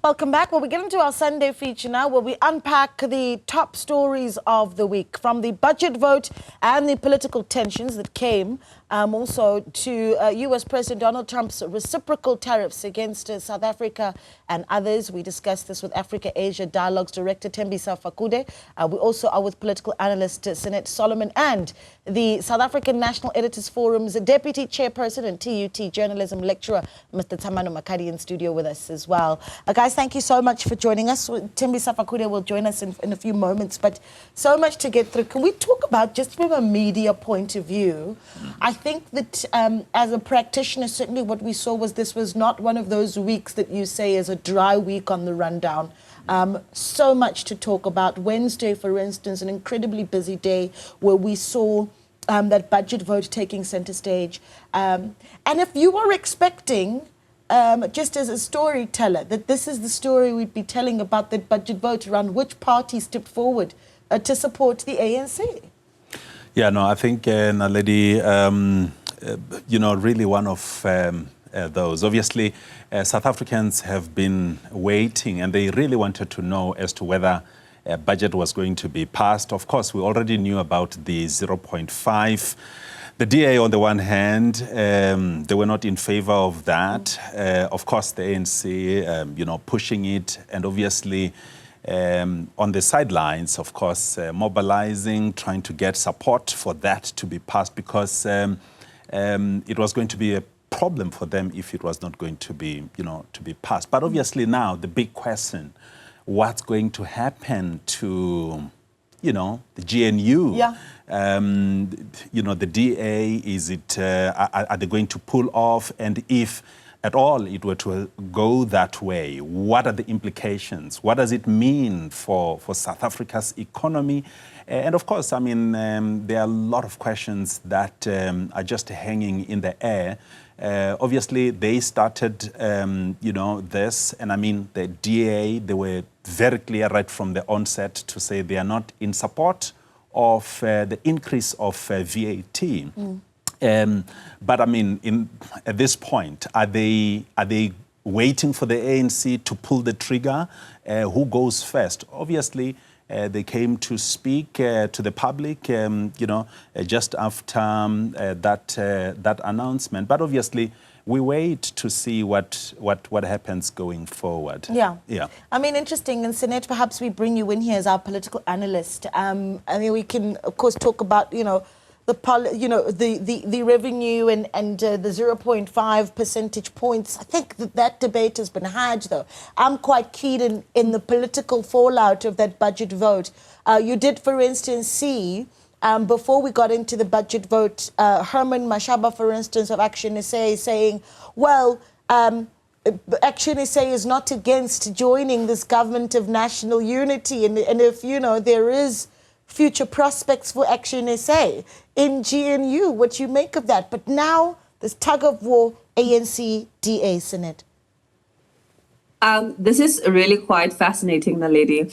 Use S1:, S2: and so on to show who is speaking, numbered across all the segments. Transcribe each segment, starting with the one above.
S1: Welcome back. Well, we get into our Sunday feature now where we unpack the top stories of the week, from the budget vote and the political tensions that came also to US President Donald Trump's reciprocal tariffs against South Africa and others. We discussed this with Africa-Asia Dialogues Director Thembisa Fakude. We also are with political analyst Sinet Solomon and the South African National Editors Forum's Deputy Chairperson and TUT Journalism Lecturer, Mr. Tamano Makadi, in studio with us as well. Guys, thank you so much for joining us. Thembisa Fakude will join us in a few moments, but so much to get through. Can we talk about, just from a media point of view, I think that as a practitioner, certainly what we saw was this was not one of those weeks that you say is a dry week on the rundown. So much to talk about. Wednesday, for instance, an incredibly busy day where we saw that budget vote taking center stage. And if you were expecting, just as a storyteller, that this is the story we'd be telling about that budget vote, around which party stepped forward to support the ANC.
S2: Yeah, no, I think, Naledi, really one of those. Obviously, South Africans have been waiting, and they really wanted to know as to whether a budget was going to be passed. Of course, we already knew about the 0.5. The DA, on the one hand, they were not in favor of that. Of course, the ANC, pushing it, and obviously on the sidelines, of course, mobilizing, trying to get support for that to be passed, because it was going to be a problem for them if it was not going to be, to be passed. But obviously now the big question, what's going to happen to, the GNU?
S1: Yeah.
S2: The DA, is it, are they going to pull off? And if at all it were to go that way, what are the implications? What does it mean for South Africa's economy? And of course, I mean, there are a lot of questions that are just hanging in the air. Obviously, they started, this, and I mean, the DA, they were very clear right from the onset to say they are not in support of the increase of VAT. But I mean, at this point, are they waiting for the ANC to pull the trigger? Who goes first? Obviously, they came to speak to the public, just after that announcement. But obviously, we wait to see what happens going forward.
S1: Yeah.
S2: Yeah.
S1: I mean, interesting. And Sinet, perhaps we bring you in here as our political analyst. I mean, we can, of course, talk about, the revenue and the 0.5 percentage points. I think that debate has been had, though. I'm quite keen in the political fallout of that budget vote. You did, for instance, see, before we got into the budget vote, Herman Mashaba, for instance, of Action SA, saying, well, Action SA is not against joining this government of national unity. And if, there is future prospects for Action SA in GNU, what you make of that? But now this tug of war, ANC, DA, Senate.
S3: This is really quite fascinating, Naledi.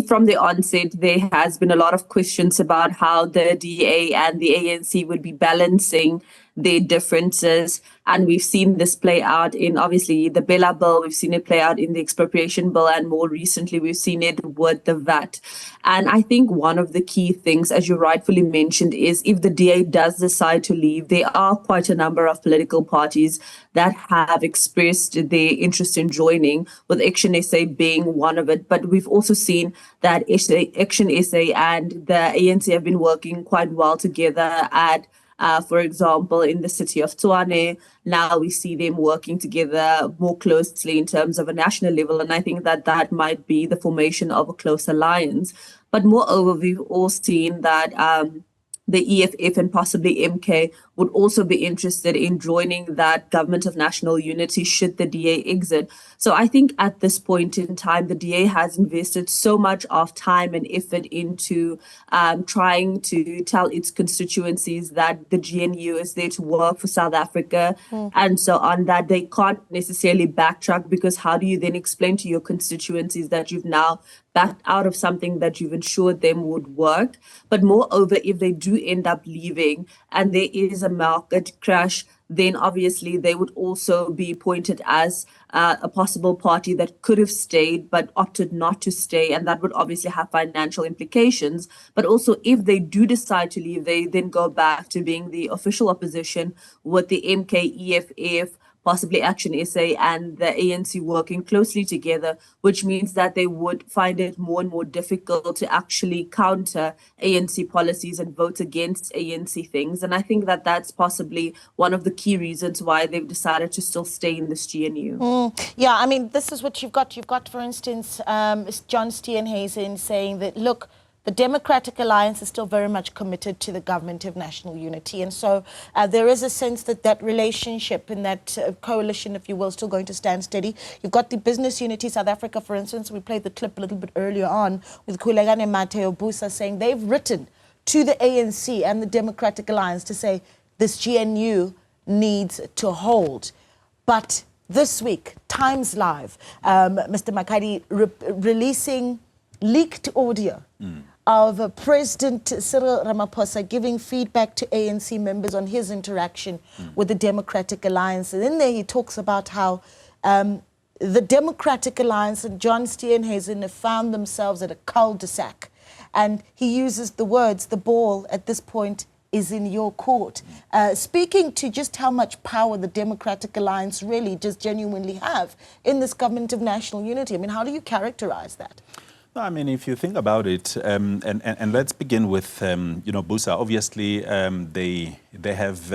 S3: From the onset, there has been a lot of questions about how the DA and the ANC would be balancing their differences. And we've seen this play out in, obviously, the Bela bill. We've seen it play out in the expropriation bill. And more recently, we've seen it with the VAT. And I think one of the key things, as you rightfully mentioned, is if the DA does decide to leave, there are quite a number of political parties that have expressed their interest in joining, with Action SA being one of it. But we've also seen that Action SA and the ANC have been working quite well together at for example, in the city of Tshwane. Now we see them working together more closely in terms of a national level. And I think that might be the formation of a close alliance. But moreover, we've all seen that the EFF and possibly MK would also be interested in joining that government of national unity should the DA exit. So I think at this point in time, the DA has invested so much of time and effort into trying to tell its constituencies that the GNU is there to work for South Africa and so on, that they can't necessarily backtrack, because how do you then explain to your constituencies that you've now backed out of something that you've ensured them would work? But moreover, if they do end up leaving and there is a market crash, then obviously they would also be pointed as a possible party that could have stayed but opted not to stay, and that would obviously have financial implications. But also, if they do decide to leave, they then go back to being the official opposition with the MK, EFF, possibly Action SA, and the ANC working closely together, which means that they would find it more and more difficult to actually counter ANC policies and vote against ANC things. And I think that that's possibly one of the key reasons why they've decided to still stay in this GNU.
S1: Yeah, I mean, this is what you've got. You've got, for instance, John Steenhuisen saying that, look, the Democratic Alliance is still very much committed to the government of national unity. And so there is a sense that that relationship and that coalition, if you will, is still going to stand steady. You've got the Business Unity South Africa, for instance. We played the clip a little bit earlier on with Kulegane Mateo Busa saying they've written to the ANC and the Democratic Alliance to say this GNU needs to hold. But this week, Times Live, Mr. Makadi releasing leaked audio of President Cyril Ramaphosa giving feedback to ANC members on his interaction with the Democratic Alliance. And in there he talks about how the Democratic Alliance and John Steenhuisen have found themselves at a cul-de-sac. And he uses the words, the ball at this point is in your court, speaking to just how much power the Democratic Alliance really just genuinely have in this government of national unity. I mean, how do you characterize that?
S2: No, I mean, if you think about it, and let's begin with, Busa. Obviously, they have,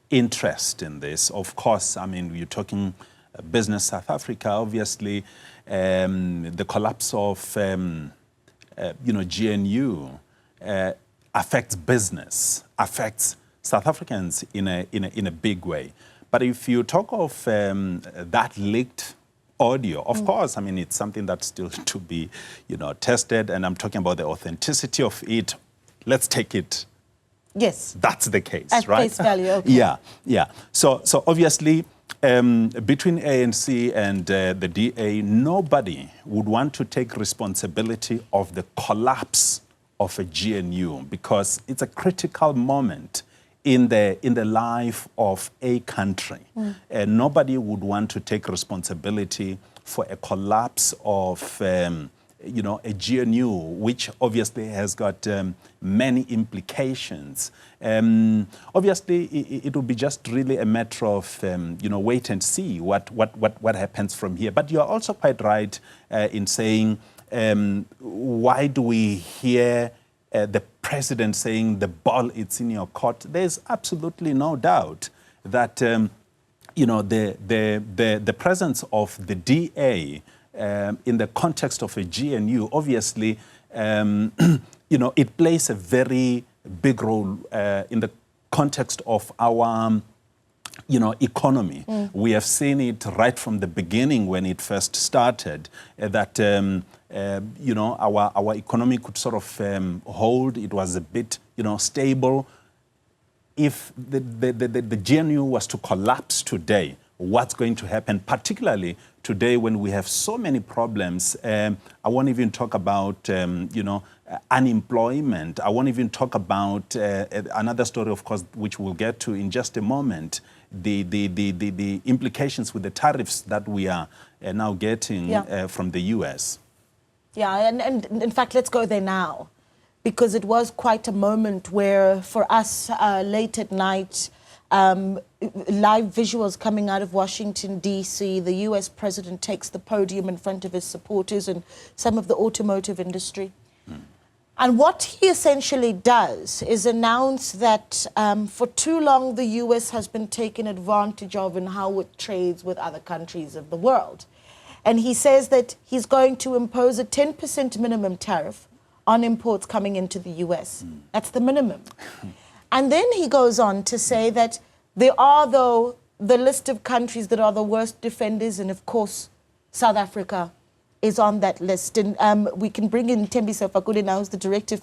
S2: interest in this. Of course, I mean, you're talking business South Africa. Obviously, the collapse of, GNU affects business, affects South Africans in a big way. But if you talk of that leaked audio, of course, I mean, it's something that's still to be, tested, and I'm talking about the authenticity of it. Let's take it.
S1: Yes.
S2: That's the case,
S1: at
S2: right?
S1: Face value, okay.
S2: Yeah. So obviously, between ANC and the DA, nobody would want to take responsibility of the collapse of a GNU because it's a critical moment in the life of a country. Nobody would want to take responsibility for a collapse of a GNU, which obviously has got many implications. Obviously, it will be just really a matter of wait and see what happens from here. But you are also quite right in saying, why do we hear the president saying the ball is in your court? There's absolutely no doubt that the presence of the DA in the context of a GNU, obviously, it plays a very big role in the context of our economy. We have seen it right from the beginning when it first started, that our economy could sort of hold. It was a bit stable. If the GNU was to collapse today, what's going to happen, particularly today when we have so many problems? I won't even talk about unemployment. I won't even talk about another story, of course, which we'll get to in just a moment, the implications with the tariffs that we are now getting from the US.
S1: Yeah, and in fact, let's go there now, because it was quite a moment where, for us, late at night, live visuals coming out of Washington, D.C., the US president takes the podium in front of his supporters and some of the automotive industry. And what he essentially does is announce that for too long the US has been taken advantage of in how it trades with other countries of the world. And he says that he's going to impose a 10% minimum tariff on imports coming into the US. That's the minimum. And then he goes on to say that there are, though, the list of countries that are the worst defenders, and of course, South Africa is on that list. And we can bring in Thembisa Fakule now, who's the director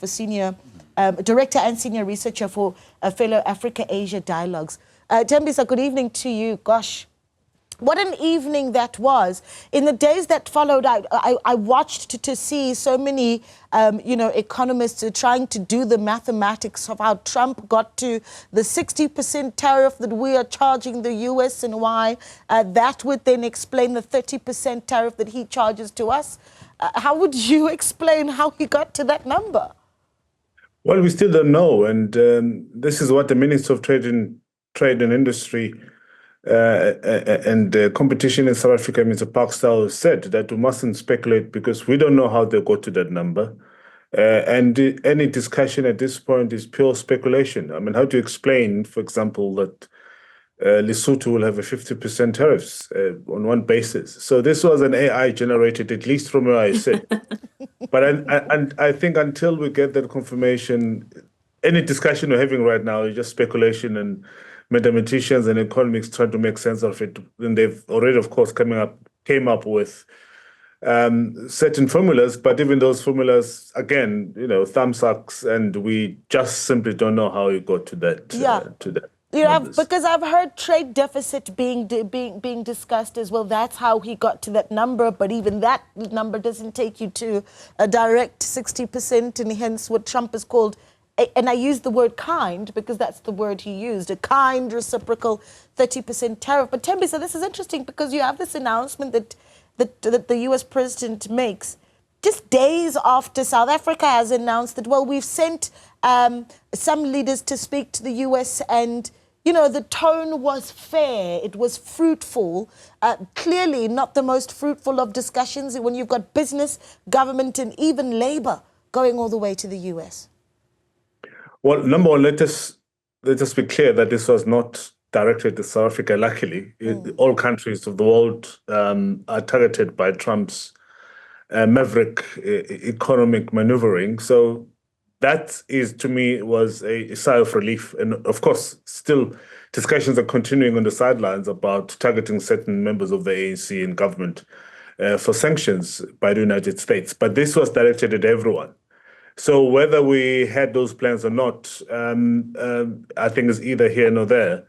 S1: and senior researcher for fellow Africa-Asia Dialogues. Thembisa, good evening to you. Gosh, What an evening that was. In the days that followed, I watched to see so many, economists trying to do the mathematics of how Trump got to the 60% tariff that we are charging the U.S. and why that would then explain the 30% tariff that he charges to us. How would you explain how he got to that number?
S4: Well, we still don't know. And this is what the Minister of Trade and Industry and competition in South Africa, Mr. Parkstyle, said that we mustn't speculate because we don't know how they got to that number. And any discussion at this point is pure speculation. I mean, how do you explain, for example, that Lesotho will have a 50% tariffs on one basis? So this was an AI generated, at least from where I sit. But I think until we get that confirmation, any discussion we're having right now is just speculation, and mathematicians and economics trying to make sense of it. And they've already, of course, came up with certain formulas, but even those formulas, again, thumb sucks, and we just simply don't know how it got to that.
S1: Because I've heard trade deficit being discussed as well. That's how he got to that number, but even that number doesn't take you to a direct 60%, and hence what Trump has called, and I use the word kind because that's the word he used, a kind reciprocal 30% tariff. But Thembisa, this is interesting because you have this announcement that the U.S. president makes just days after South Africa has announced that, well, we've sent some leaders to speak to the U.S. and, the tone was fair. It was fruitful. Clearly not the most fruitful of discussions when you've got business, government, and even labor going all the way to the U.S.
S4: Well, number one, let us be clear that this was not directed to South Africa. Luckily, all countries of the world are targeted by Trump's maverick economic maneuvering. So that is, to me, was a sigh of relief. And of course, still discussions are continuing on the sidelines about targeting certain members of the ANC and government for sanctions by the United States. But this was directed at everyone. So whether we had those plans or not, I think is either here nor there.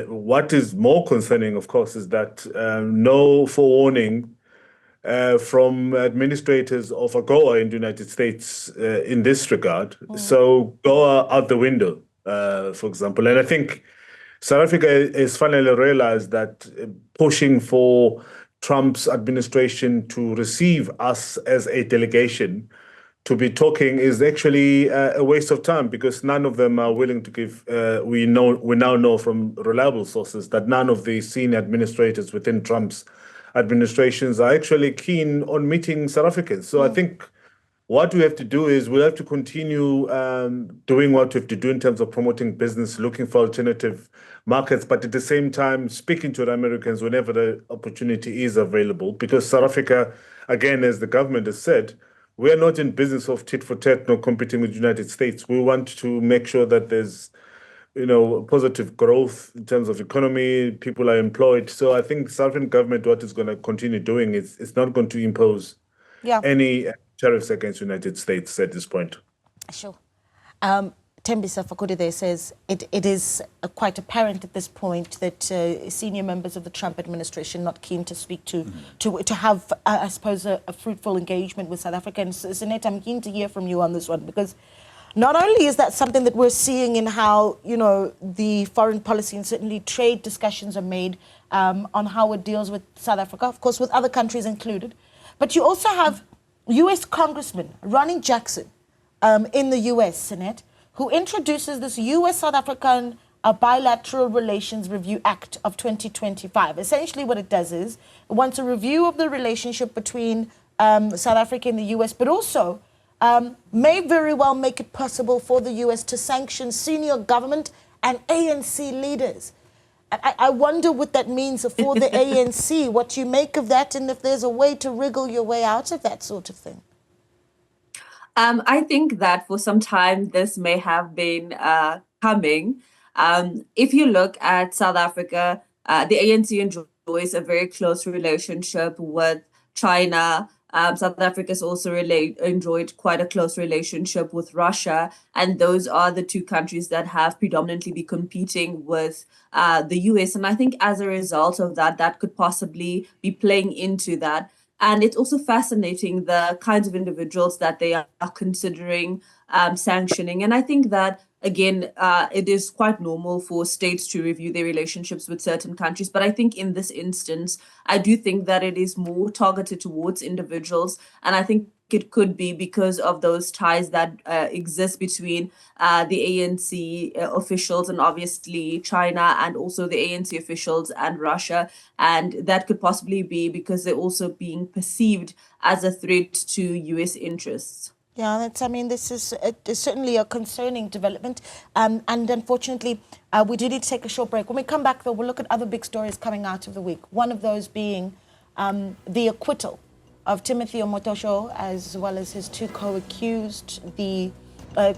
S4: What is more concerning, of course, is that no forewarning from administrators of AGOA in the United States in this regard. So go out the window, for example. And I think South Africa has finally realized that pushing for Trump's administration to receive us as a delegation to be talking is actually a waste of time, because none of them are willing to give. We now know from reliable sources that none of the senior administrators within Trump's administrations are actually keen on meeting South Africans. So I think what we have to do is we have to continue doing what we have to do in terms of promoting business, looking for alternative markets, but at the same time speaking to the Americans whenever the opportunity is available. Because South Africa, again, as the government has said, we are not in business of tit for tat, nor competing with the United States. We want to make sure that there's, positive growth in terms of economy, people are employed. So I think the South African government, what it's going to continue doing is it's not going to impose any tariffs against the United States at this point.
S1: Sure. Thembisa Fakudi there says it is quite apparent at this point that senior members of the Trump administration not keen to speak to have, I suppose, a fruitful engagement with South Africa. And Sinet, I'm keen to hear from you on this one, because not only is that something that we're seeing in how, the foreign policy and certainly trade discussions are made on how it deals with South Africa, of course, with other countries included, but you also have U.S. Congressman Ronnie Jackson in the U.S. Senate, who introduces this U.S.-South African Bilateral Relations Review Act of 2025. Essentially what it does is it wants a review of the relationship between South Africa and the U.S., but also may very well make it possible for the U.S. to sanction senior government and ANC leaders. I wonder what that means for the ANC, what you make of that, and if there's a way to wriggle your way out of that sort of thing.
S3: I think that for some time this may have been coming. If you look at South Africa, the ANC enjoys a very close relationship with China. South Africa's also enjoyed quite a close relationship with Russia, and those are the two countries that have predominantly been competing with the US. And I think as a result of that, that could possibly be playing into that. And it's also fascinating the kinds of individuals that they are considering sanctioning. And I think that, again, it is quite normal for states to review their relationships with certain countries. But I think in this instance, I do think that it is more targeted towards individuals. And I think it could be because of those ties that exist between the ANC officials and obviously China, and also the ANC officials and Russia. And that could possibly be because they're also being perceived as a threat to US interests.
S1: Yeah, this is certainly a concerning development. And unfortunately, we do need to take a short break. When we come back, though, we'll look at other big stories coming out of the week. One of those being the acquittal of Timothy Omotosho, as well as his two co-accused, the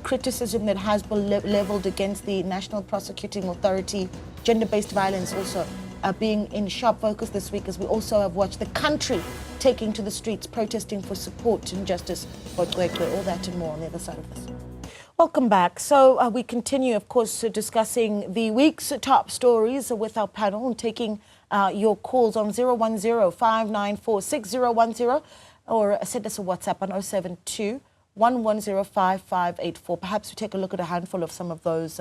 S1: criticism that has been leveled against the National Prosecuting Authority, gender-based violence also being in sharp focus this week, as we also have watched the country taking to the streets, protesting for support and justice for Kwekwe. All that and more on the other side of this. Welcome back. So we continue, of course, discussing the week's top stories with our panel and taking your calls on 010-594-6010 or send us a WhatsApp on 072-110-5584. Perhaps we take a look at a handful of some of those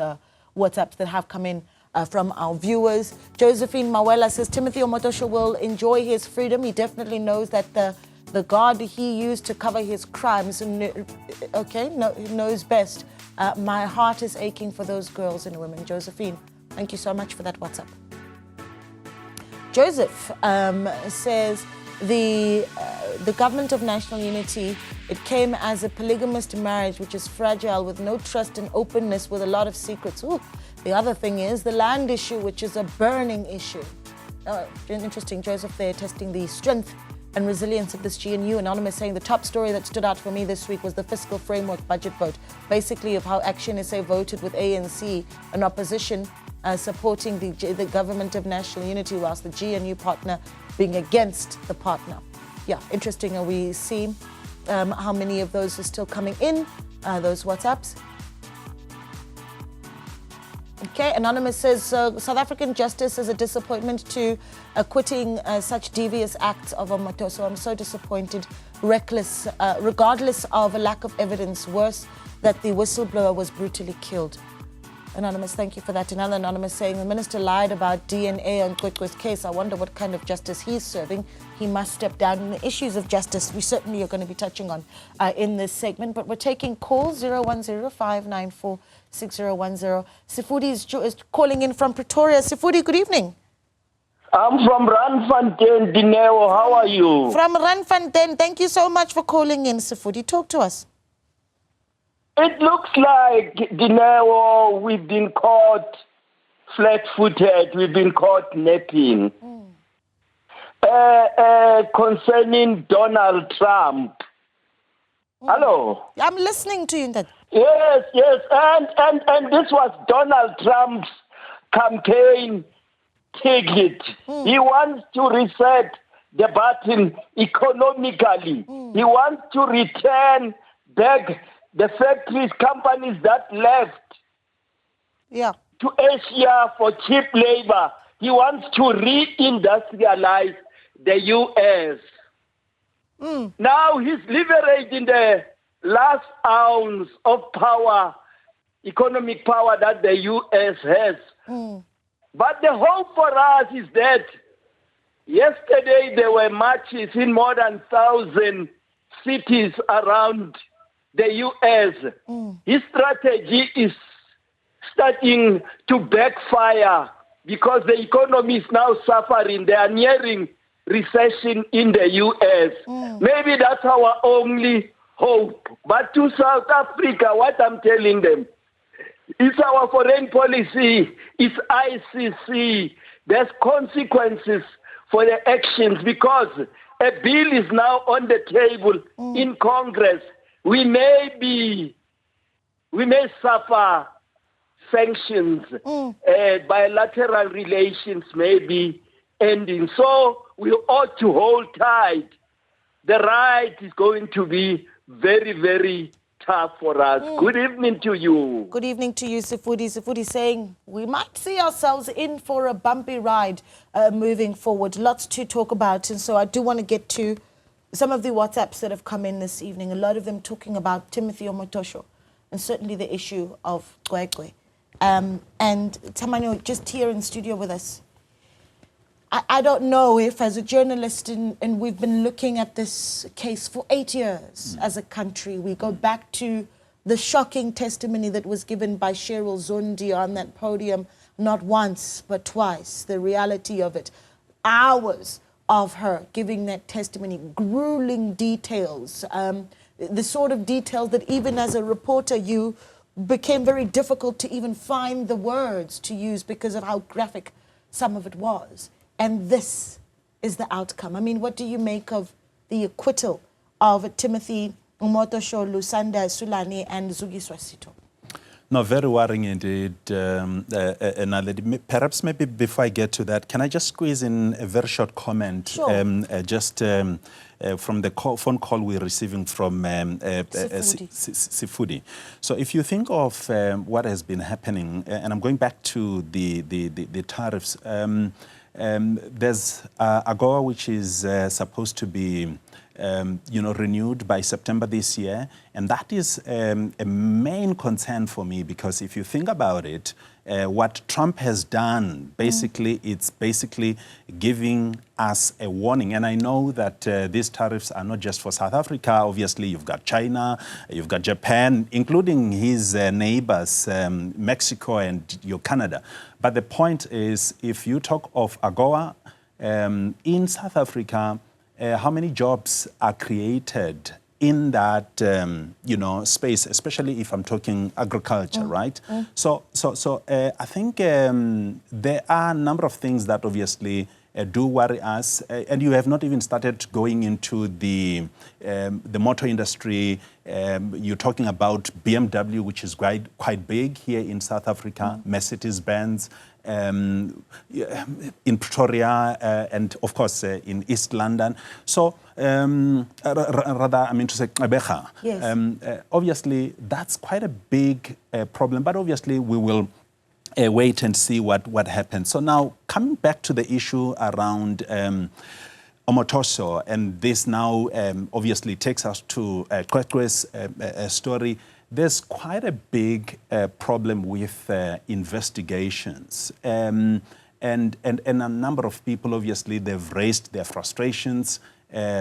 S1: WhatsApps that have come in from our viewers. Josephine Mawela says Timothy Omotosho will enjoy his freedom. He definitely knows that the guard he used to cover his crimes, knows best. My heart is aching for those girls and women. Josephine, thank you so much for that WhatsApp. Joseph says the government of national unity, it came as a polygamist marriage, which is fragile with no trust and openness, with a lot of secrets. Ooh. The other thing is the land issue, which is a burning issue. Interesting, Joseph there testing the strength and resilience of this GNU. Anonymous saying the top story that stood out for me this week was the fiscal framework budget vote, basically of how Action SA voted with ANC and opposition supporting the government of national unity, whilst the GNU partner being against the partner. Yeah, interesting. And we see how many of those are still coming in, those WhatsApps. Okay, Anonymous says South African justice is a disappointment to acquitting such devious acts of Omotosho. I'm so disappointed, reckless, regardless of a lack of evidence. Worse, that the whistleblower was brutally killed. Anonymous, thank you for that. Another Anonymous saying the minister lied about DNA on Kwekwe's case. I wonder what kind of justice he's serving. He must step down. And the issues of justice we certainly are going to be touching on in this segment. But we're taking calls 010-594-6010. Sifudi is calling in from Pretoria. Sifudi, good evening.
S5: I'm from Randfontein, Dineo. How are you?
S1: From Randfontein. Thank you so much for calling in, Sifudi. Talk to us.
S5: It looks like, Dineo, we've been caught flat-footed. We've been caught napping. Concerning Donald Trump. Hello?
S1: I'm listening to you.
S5: Yes. And this was Donald Trump's campaign ticket. He wants to reset the button economically. He wants to return back the factories, companies that left to Asia for cheap labor. He wants to reindustrialize the U.S. Now he's liberating the last ounce of power, economic power that the U.S. has. But the hope for us is that yesterday there were marches in more than 1,000 cities around the U.S. His strategy is starting to backfire because the economy is now suffering. They are nearing recession in the U.S. Maybe that's our only hope. But to South Africa, what I'm telling them, it's our foreign policy, it's ICC. There's consequences for the actions because a bill is now on the table in Congress. We may suffer sanctions, bilateral relations may be ending. So we ought to hold tight the ride is going to be very, very tough for us. Good evening to you.
S1: Good evening to you, Sifudi. Sifudi saying we might see ourselves in for a bumpy ride moving forward. Lots to talk about. And so I do want to get to some of the WhatsApps that have come in this evening. A lot of them talking about Timothy Omotosho and certainly the issue of Gwegwe. And Tamanyo, just here in studio with us. I don't know if, as a journalist, and we've been looking at this case for 8 years as a country, we go back to the shocking testimony that was given by Cheryl Zondi on that podium, not once, but twice, the reality of it. Hours of her giving that testimony, grueling details, the sort of details that even as a reporter, you became very difficult to even find the words to use because of how graphic some of it was. And this is the outcome. I mean, what do you make of the acquittal of Timothy Omotosho, Lusanda Sulani, and Zugi Swasito?
S2: No, very worrying indeed, Naledi. Perhaps maybe before I get to that, can I just squeeze in a very short comment?
S1: Sure.
S2: From the phone call we're receiving from Sifudi. So if you think of what has been happening, and I'm going back to the tariffs, there's AGOA, which is supposed to be renewed by September this year. And that is a main concern for me, because if you think about it, what Trump has done, basically, it's basically giving us a warning. And I know that these tariffs are not just for South Africa. Obviously, you've got China, you've got Japan, including his neighbors, Mexico and Canada. But the point is, if you talk of AGOA, in South Africa, how many jobs are created in that space, especially if I'm talking agriculture, right? So I think there are a number of things that obviously do worry us, and you have not even started going into the motor industry. You're talking about BMW, which is quite big here in South Africa, Mercedes-Benz, in Pretoria, and of course in East London. So rather, I mean to say Gqeberha.
S1: Yes.
S2: Obviously, that's quite a big problem, but obviously we will wait and see what happens. So now, coming back to the issue around Omotosho, and this now obviously takes us to Gwegwe's story. There's quite a big problem with investigations. And a number of people, obviously, they've raised their frustrations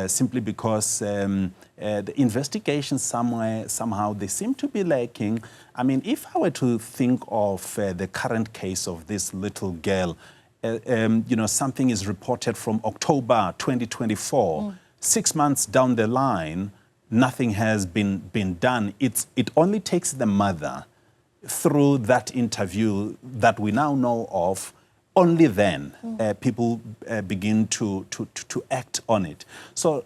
S2: simply because the investigations somehow they seem to be lacking. I mean, if I were to think of the current case of this little girl, something is reported from October 2024, 6 months down the line, nothing has been done. It only takes the mother through that interview that we now know of. Only then people begin to act on it. So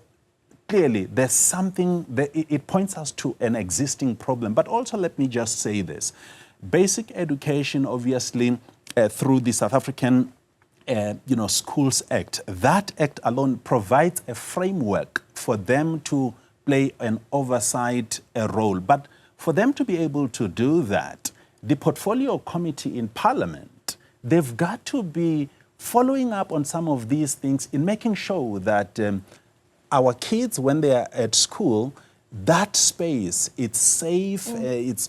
S2: clearly there's something that it points us to an existing problem. But also let me just say this. Basic education, obviously, through the South African Schools Act, that act alone provides a framework for them to play an oversight role. But for them to be able to do that, the Portfolio Committee in Parliament, they've got to be following up on some of these things in making sure that our kids, when they are at school, that space, it's safe, it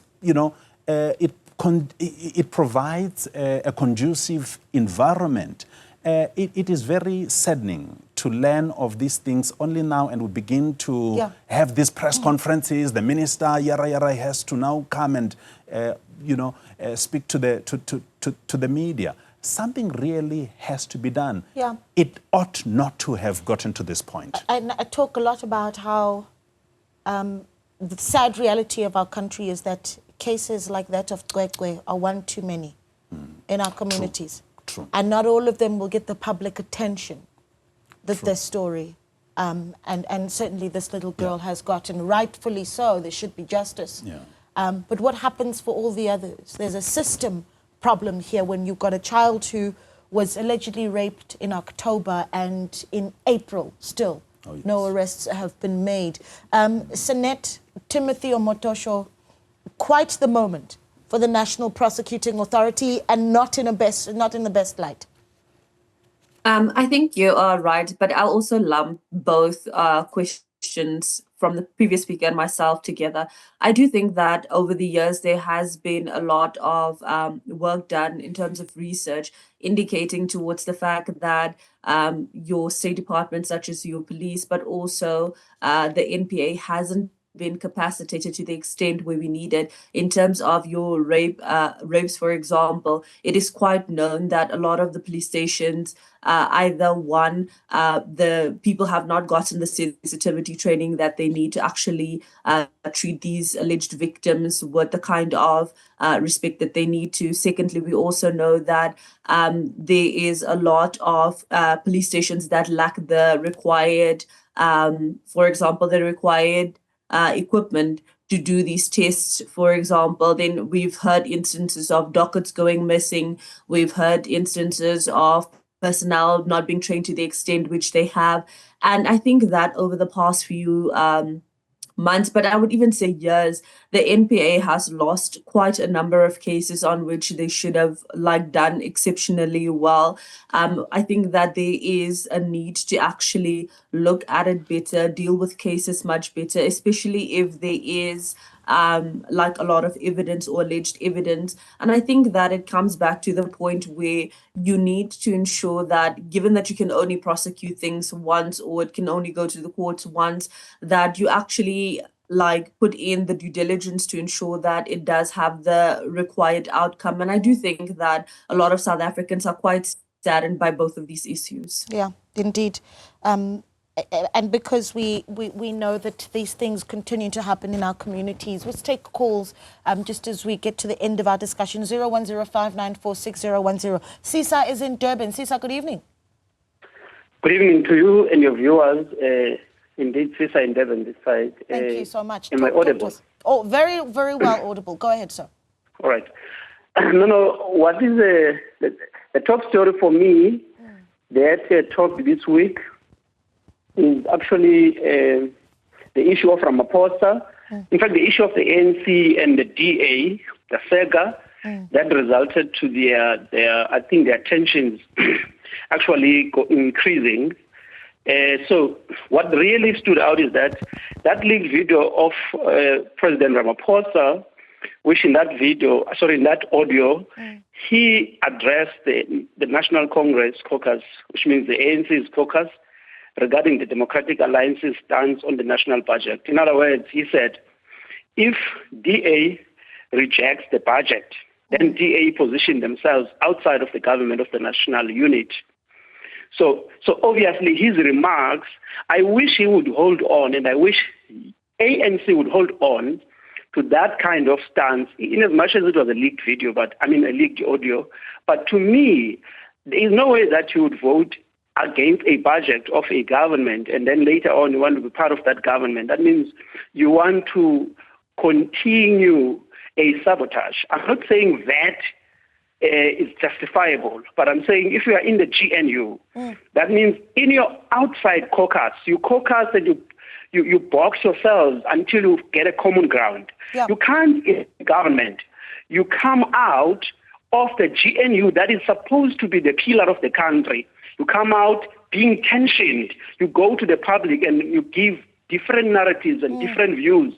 S2: provides a conducive environment. It is very saddening to learn of these things only now, and we begin to have these press conferences. The minister, Yara has to now come and, speak to the media. Something really has to be done.
S1: Yeah.
S2: It ought not to have gotten to this point.
S1: And I talk a lot about how the sad reality of our country is that cases like that of Gwegwe are one too many in our communities.
S2: True.
S1: And not all of them will get the public attention that their story, and certainly this little girl has gotten, rightfully so. There should be justice.
S2: Yeah.
S1: But what happens for all the others? There's a system problem here when you've got a child who was allegedly raped in October and in April still
S2: Oh, yes.
S1: No arrests have been made. Senate Timothy Omotosho, quite the moment for the National Prosecuting Authority, and not in the best light.
S3: I think you are right, but I'll also lump both questions from the previous speaker and myself together. I do think that over the years, there has been a lot of work done in terms of research indicating towards the fact that your State Department, such as your police, but also the NPA hasn't been capacitated to the extent where we need it. In terms of your rapes, for example, it is quite known that a lot of the police stations, either one, the people have not gotten the sensitivity training that they need to actually treat these alleged victims with the kind of respect that they need to. Secondly, we also know that there is a lot of police stations that lack the required, for example, the required equipment to do these tests, for example. Then we've heard instances of dockets going missing. We've heard instances of personnel not being trained to the extent which they have. And I think that over the past few months, but I would even say years, the NPA has lost quite a number of cases on which they should have done exceptionally well. I think that there is a need to actually look at it better, deal with cases much better, especially if there is a lot of evidence or alleged evidence. And I think that it comes back to the point where you need to ensure that, given that you can only prosecute things once, or it can only go to the courts once, that you actually put in the due diligence to ensure that it does have the required outcome. And I do think that a lot of South Africans are quite saddened by both of these issues.
S1: Yeah, indeed. And because we know that these things continue to happen in our communities, let's take calls just as we get to the end of our discussion. 01059461010. Sisa is in Durban. Sisa, good evening.
S6: Good evening to you and your viewers. Indeed, Sisa in Durban this side.
S1: Thank you so much.
S6: Am I audible?
S1: Oh, very, very well audible. Go ahead, sir.
S6: All right. No. What is the top story for me that talked this week is actually the issue of Ramaphosa. In fact, the issue of the ANC and the DA, the SEGA, that resulted to I think their tensions actually increasing. So what really stood out is that leaked video of President Ramaphosa, which in that audio, he addressed the National Congress caucus, which means the ANC's caucus, regarding the Democratic Alliance's stance on the national budget. In other words, he said, if DA rejects the budget, then DA position themselves outside of the government of the national unit. So obviously his remarks, I wish he would hold on, and I wish ANC would hold on to that kind of stance, in as much as it was a leaked video, a leaked audio. But to me, there is no way that you would vote against a budget of a government and then later on you want to be part of that government. That means you want to continue a sabotage. I'm not saying that is justifiable, but I'm saying if you are in the GNU, that means in your outside caucus, you caucus and you box yourselves until you get a common ground. Yeah. You can't get government. You come out of the GNU that is supposed to be the pillar of the country. You come out being tensioned. You go to the public and you give different narratives and different views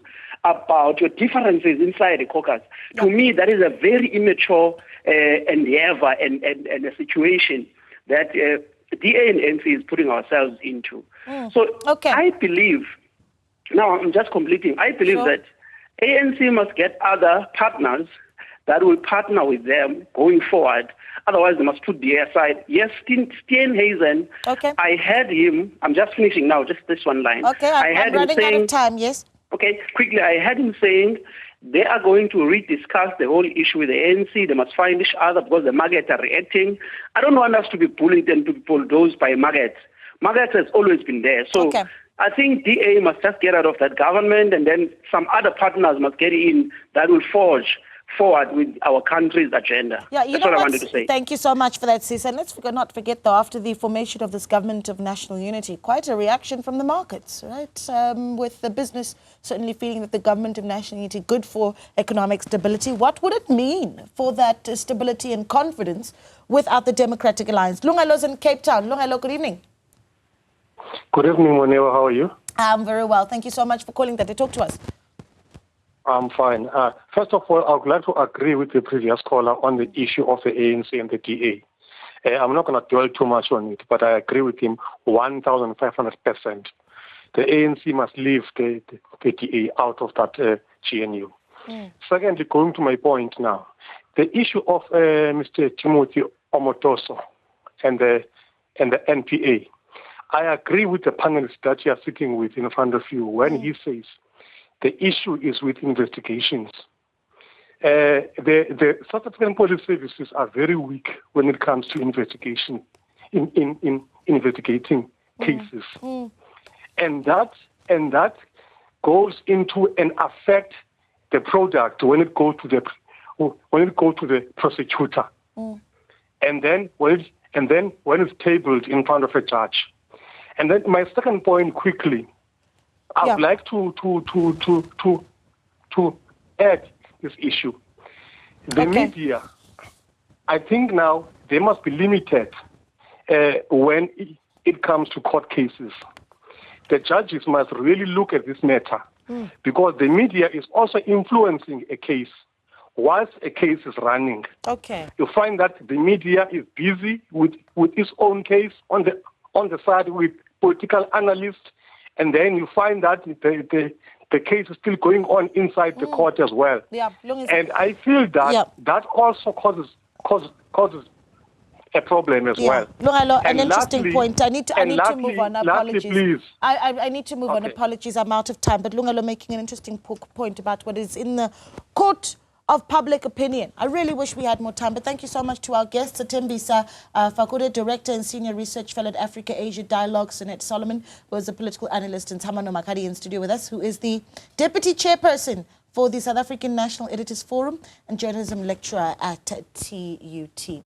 S6: about your differences inside the caucus. Yeah. To me, that is a very immature endeavor and a situation that DA and NC is putting ourselves into. So I believe, now I'm just completing, I believe that ANC must get other partners that will partner with them going forward. Otherwise, they must put DA aside. Yes, Steenhuisen, I heard him, I'm just finishing now, just this one line.
S1: Okay, I'm running out of time, yes.
S6: Okay, quickly, I heard him saying they are going to rediscuss the whole issue with the ANC. They must find each other because the markets are reacting. I don't want us to be bullied and to be bulldozed by markets. Markets has always been there. So I think DA must just get out of that government, and then some other partners must get in that will forge forward with our country's agenda.
S1: Yeah, you
S6: That's
S1: know
S6: what I
S1: what?
S6: wanted to say.
S1: Thank you so much for that, Sis. And let's not forget, though, after the formation of this government of national unity, quite a reaction from the markets, right? With the business certainly feeling that the government of national unity good for economic stability. What would it mean for that stability and confidence without the Democratic Alliance? Lungalo's in Cape Town. Lungalo, good evening.
S7: Good evening, Moleo. How are you?
S1: I'm very well. Thank you so much for calling that to talk to us.
S7: I'm fine. First of all, I would like to agree with the previous caller on the issue of the ANC and the DA. I'm not going to dwell too much on it, but I agree with him 1,500%. The ANC must leave the DA out of that GNU. Secondly, going to my point now, the issue of Mr. Timothy Omotoso and the NPA. I agree with the panelists that you are sitting with in front of you when he says the issue is with investigations. The South African police services are very weak when it comes to investigation, in investigating cases, and that goes into and affect the product when it goes to the prosecutor, and then when it's tabled in front of a judge. And then my second point, quickly, I would like to add this issue. The media, I think now they must be limited when it comes to court cases. The judges must really look at this matter because the media is also influencing a case whilst a case is running.
S1: Okay.
S7: You find that the media is busy with its own case on the side with political analysts, and then you find that the case is still going on inside the court as well.
S1: Yeah,
S7: and I feel that that also causes a problem as well.
S1: Lungalo, an interesting point. I need to move on. Apologies.
S7: Please.
S1: I need to move on. Apologies, I'm out of time. But Lungalo making an interesting point about what is in the court of public opinion. I really wish we had more time, but thank you so much to our guests, Tembisa Fakude, Director and Senior Research Fellow at Africa-Asia Dialogue, Sunette Solomon, who is a political analyst, and Tamano Makadi in studio with us, who is the Deputy Chairperson for the South African National Editors Forum and Journalism Lecturer at TUT.